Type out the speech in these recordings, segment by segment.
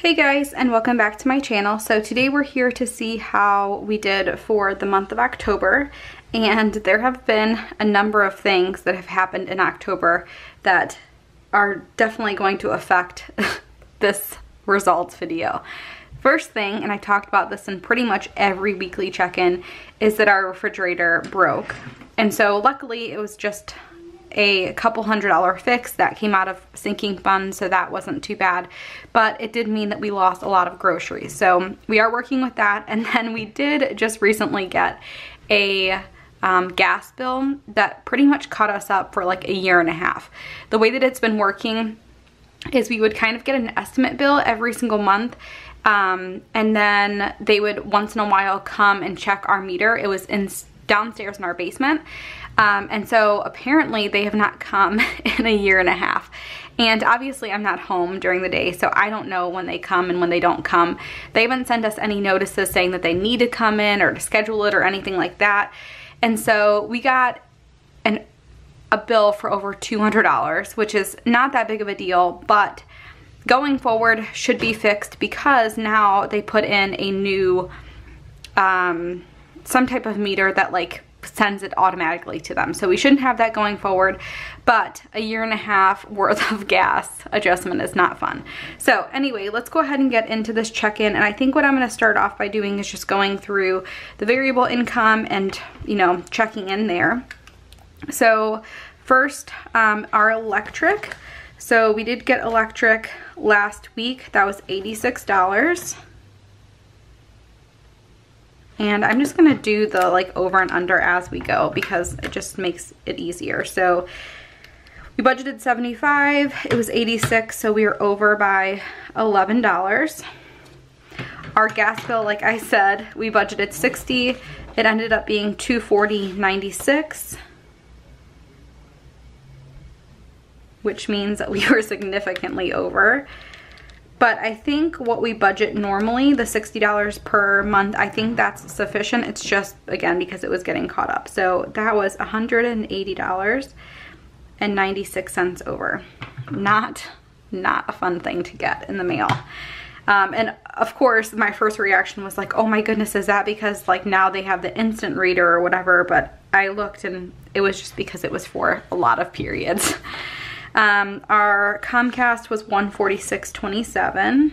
Hey guys, and welcome back to my channel. So today we're here to see how we did for the month of October, and there have been a number of things that have happened in October that are definitely going to affect this results video. First thing, and I talked about this in pretty much every weekly check-in, is that our refrigerator broke. And so luckily it was just a couple $100 fix that came out of sinking funds, so that wasn't too bad, but it did mean that we lost a lot of groceries. So we are working with that, and then we did just recently get a gas bill that pretty much caught us up for like a year and a half. The way that it's been working is we would kind of get an estimate bill every single month, and then they would once in a while come and check our meter. It was downstairs in our basement. And so apparently they have not come in a year and a half. And obviously I'm not home during the day, so I don't know when they come and when they don't come. They haven't sent us any notices saying that they need to come in or to schedule it or anything like that. And so we got a bill for over $200, which is not that big of a deal, but going forward should be fixed because now they put in a new, some type of meter that like sends it automatically to them. So we shouldn't have that going forward, but a year and a half worth of gas adjustment is not fun. So anyway, let's go ahead and get into this check-in. And I think what I'm going to start off by doing is just going through the variable income and, you know, checking in there. So first, our electric. So we did get electric last week. That was $86. And I'm just gonna do the like over and under as we go because it just makes it easier. So we budgeted 75, it was 86, so we were over by $11. Our gas bill, like I said, we budgeted 60, it ended up being $240.96, which means that we were significantly over. But I think what we budget normally, the $60 per month, I think that's sufficient. It's just, again, because it was getting caught up. So that was $180.96 over. Not a fun thing to get in the mail. And of course, my first reaction was like, oh my goodness, is that because like now they have the instant reader or whatever? But I looked and it was just because it was for a lot of periods. Our Comcast was $146.27.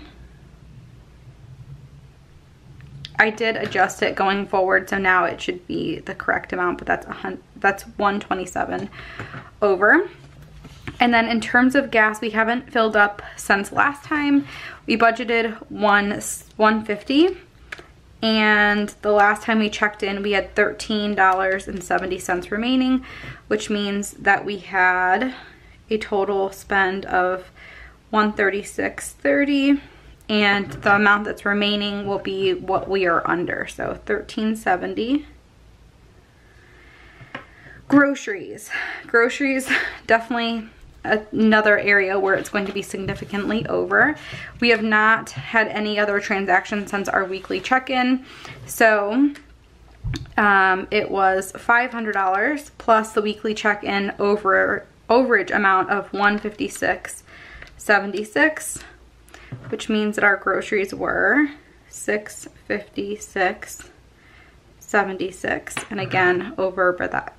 I did adjust it going forward, so now it should be the correct amount, but that's $127 over. And then in terms of gas, we haven't filled up since last time. We budgeted $150, and the last time we checked in, we had $13.70 remaining, which means that we had a total spend of $136.30, and the amount that's remaining will be what we are under, so $13.70. Groceries definitely another area where it's going to be significantly over. We have not had any other transactions since our weekly check-in, so it was $500 plus the weekly check-in overage amount of $156.76, which means that our groceries were $656.76, and again over by that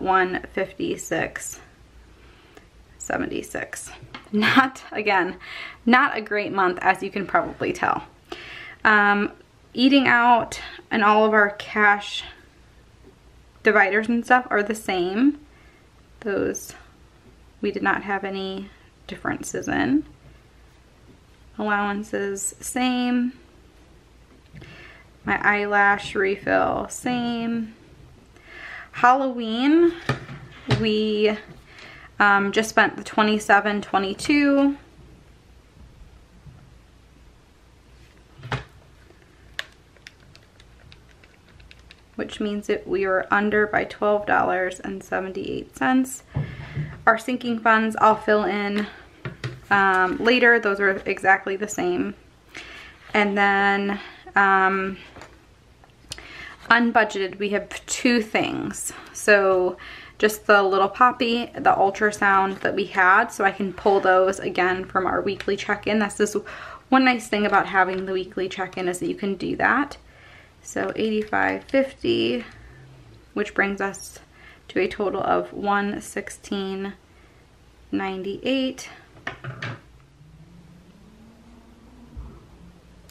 $156.76. Not a great month, as you can probably tell. Eating out and all of our cash dividers and stuff are the same. Those we did not have any differences in. Allowances, same. My eyelash refill, same. Halloween, we just spent the $27.22. Which means that we were under by $12.78. Our sinking funds I'll fill in later. Those are exactly the same. And then unbudgeted, we have two things. So just the little poppy, the ultrasound that we had, so I can pull those again from our weekly check-in. That's this one nice thing about having the weekly check-in is that you can do that. So $85.50, which brings us to a total of $116.98.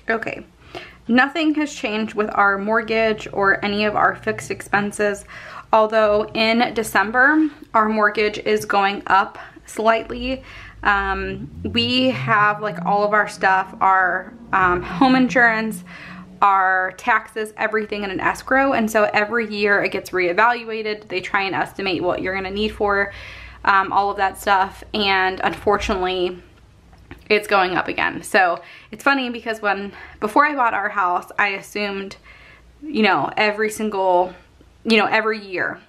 Okay, nothing has changed with our mortgage or any of our fixed expenses, although in December our mortgage is going up slightly. We have like all of our stuff, our home insurance, our taxes, everything in an escrow, and so every year it gets reevaluated. They try and estimate what you're gonna need for all of that stuff, and unfortunately it's going up again. So it's funny because before I bought our house, I assumed, you know, every year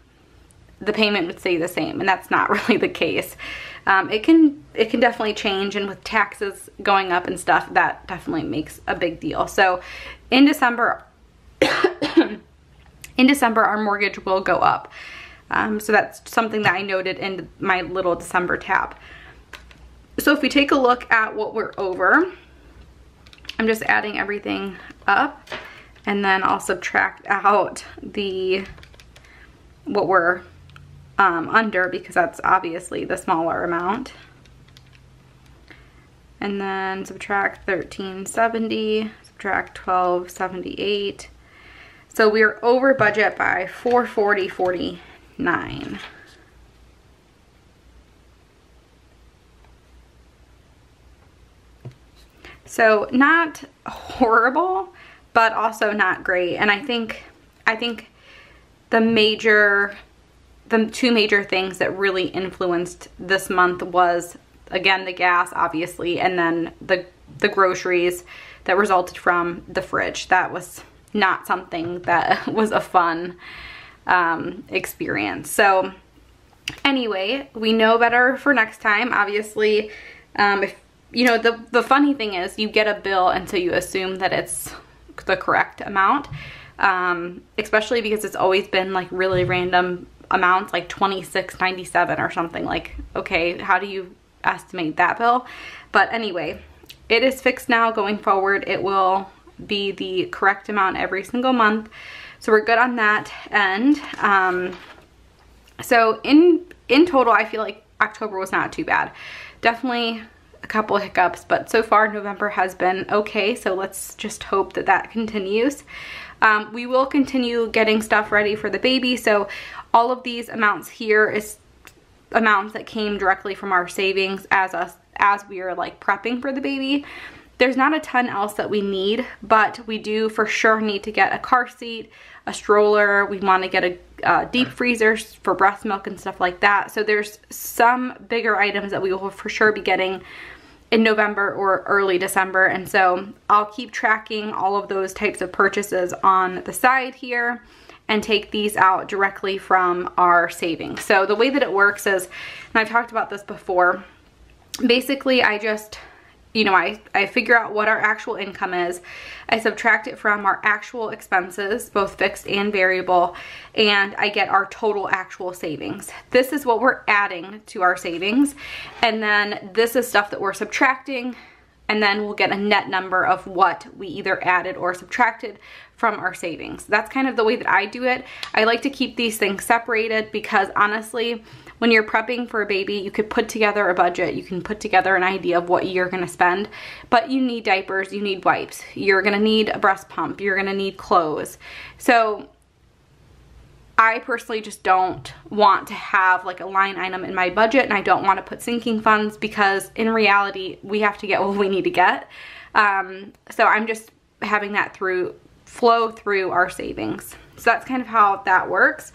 the payment would stay the same, and that's not really the case. It can definitely change, and with taxes going up and stuff, that definitely makes a big deal. So in December, our mortgage will go up. So that's something that I noted in my little December tab. So if we take a look at what we're over, I'm just adding everything up, and then I'll subtract out what we're under, because that's obviously the smaller amount. And then subtract $1,370, subtract $1,278. So we're over budget by $440.49. So not horrible, but also not great. And I think the two major things that really influenced this month was, again, the gas, obviously, and then the groceries that resulted from the fridge. That was not something that was a fun experience. So anyway, we know better for next time. Obviously, if you know, the funny thing is you get a bill and so you assume that it's the correct amount, especially because it's always been like really random amounts, like $26.97 or something. Like, okay, how do you estimate that bill? But anyway, it is fixed now. Going forward, it will be the correct amount every single month. So we're good on that end. So in total, I feel like October was not too bad. Definitely a couple of hiccups, but so far November has been okay, so let's just hope that that continues. We will continue getting stuff ready for the baby, so all of these amounts here is amounts that came directly from our savings as we are like prepping for the baby. There's not a ton else that we need, but we do for sure need to get a car seat, a stroller. We want to get a deep freezer for breast milk and stuff like that. So there's some bigger items that we will for sure be getting in November or early December, and so I'll keep tracking all of those types of purchases on the side here and take these out directly from our savings. So the way that it works is, and I've talked about this before, basically I just, you know, I figure out what our actual income is, I subtract it from our actual expenses, both fixed and variable, and I get our total actual savings. This is what we're adding to our savings, and then this is stuff that we're subtracting, and then we'll get a net number of what we either added or subtracted from our savings. That's kind of the way that I do it. I like to keep these things separated because honestly, when you're prepping for a baby, you could put together a budget, you can put together an idea of what you're gonna spend, but you need diapers, you need wipes, you're gonna need a breast pump, you're gonna need clothes. So I personally just don't want to have like a line item in my budget, and I don't want to put sinking funds because in reality, we have to get what we need to get. So I'm just having that flow through our savings. So that's kind of how that works.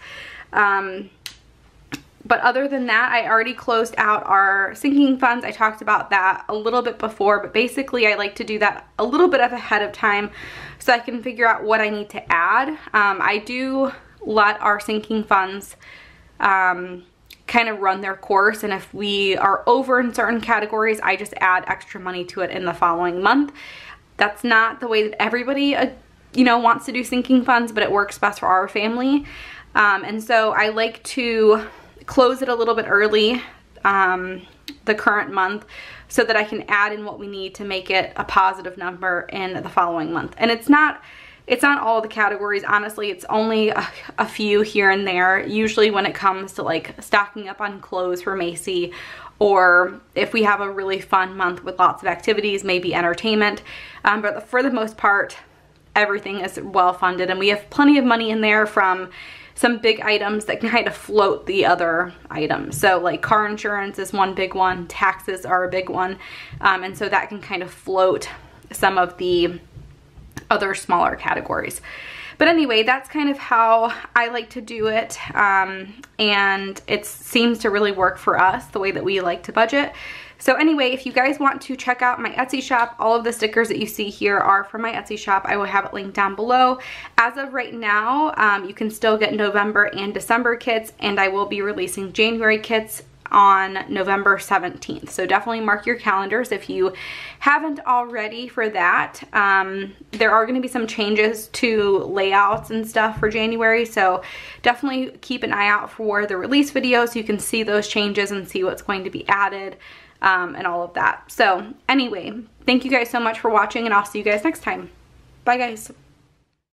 But other than that, I already closed out our sinking funds. I talked about that a little bit before, but basically I like to do that a little bit ahead of time so I can figure out what I need to add. I do let our sinking funds kind of run their course, and if we are over in certain categories, I just add extra money to it in the following month. That's not the way that everybody you know, wants to do sinking funds, but it works best for our family. And so I like to close it a little bit early. the current month so that I can add in what we need to make it a positive number in the following month. And it's not all the categories, honestly. It's only a few here and there, usually when it comes to like stocking up on clothes for Macy, or if we have a really fun month with lots of activities, maybe entertainment. But for the most part, everything is well funded, and we have plenty of money in there from some big items that can kind of float the other items. So like car insurance is one big one, taxes are a big one, and so that can kind of float some of the other smaller categories. But anyway, that's kind of how I like to do it, and it seems to really work for us, the way that we like to budget. So anyway, if you guys want to check out my Etsy shop, all of the stickers that you see here are from my Etsy shop. I will have it linked down below. As of right now, you can still get November and December kits, and I will be releasing January kits on November 17th. So definitely mark your calendars if you haven't already for that. There are going to be some changes to layouts and stuff for January, so definitely keep an eye out for the release videos so you can see those changes and see what's going to be added, and all of that. So anyway, thank you guys so much for watching, and I'll see you guys next time. Bye guys.